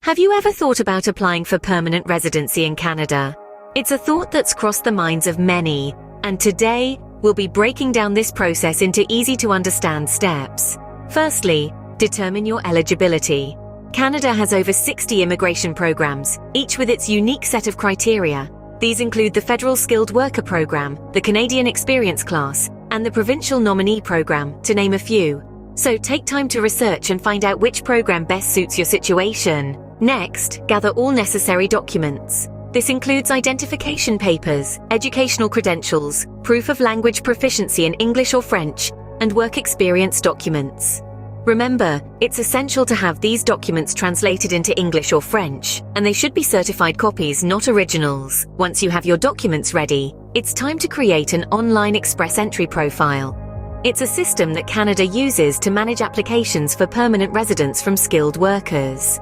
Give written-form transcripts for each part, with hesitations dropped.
Have you ever thought about applying for permanent residency in Canada? It's a thought that's crossed the minds of many, and today we'll be breaking down this process into easy-to-understand steps. Firstly, determine your eligibility. Canada has over 60 immigration programs, each with its unique set of criteria. These include the Federal Skilled Worker Program, the Canadian Experience Class, and the Provincial Nominee Program, to name a few. So take time to research and find out which program best suits your situation. Next, gather all necessary documents. This includes identification papers, educational credentials, proof of language proficiency in English or French, and work experience documents. Remember, it's essential to have these documents translated into English or French, and they should be certified copies, not originals. Once you have your documents ready, it's time to create an online express entry profile. It's a system that Canada uses to manage applications for permanent residence from skilled workers.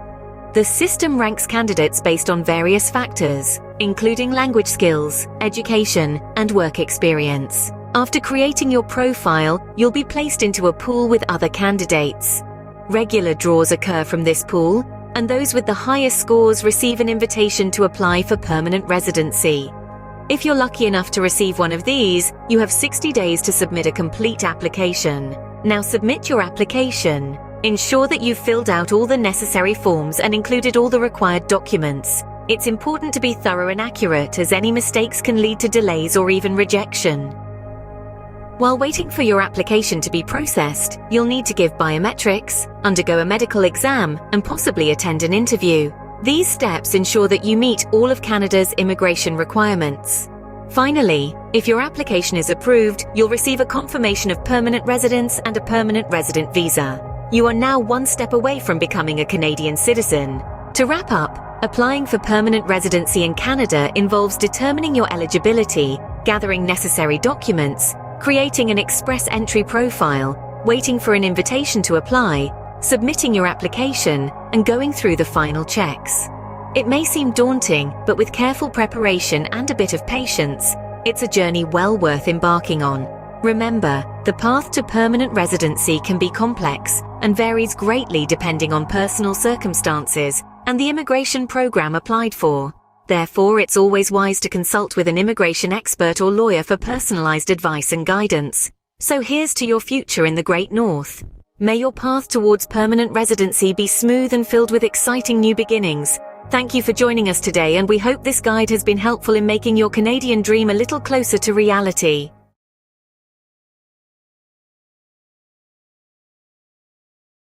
The system ranks candidates based on various factors, including language skills, education, and work experience. After creating your profile, you'll be placed into a pool with other candidates. Regular draws occur from this pool, and those with the highest scores receive an invitation to apply for permanent residency. If you're lucky enough to receive one of these, you have 60 days to submit a complete application. Now submit your application. Ensure that you've filled out all the necessary forms and included all the required documents. It's important to be thorough and accurate, as any mistakes can lead to delays or even rejection. While waiting for your application to be processed, you'll need to give biometrics, undergo a medical exam, and possibly attend an interview. These steps ensure that you meet all of Canada's immigration requirements. Finally, if your application is approved, you'll receive a confirmation of permanent residence and a permanent resident visa. You are now one step away from becoming a Canadian citizen. To wrap up, applying for permanent residency in Canada involves determining your eligibility, gathering necessary documents, creating an express entry profile, waiting for an invitation to apply, submitting your application, and going through the final checks. It may seem daunting, but with careful preparation and a bit of patience, it's a journey well worth embarking on. Remember, the path to permanent residency can be complex and varies greatly depending on personal circumstances and the immigration program applied for. Therefore, it's always wise to consult with an immigration expert or lawyer for personalized advice and guidance. So here's to your future in the Great North. May your path towards permanent residency be smooth and filled with exciting new beginnings. Thank you for joining us today, and we hope this guide has been helpful in making your Canadian dream a little closer to reality.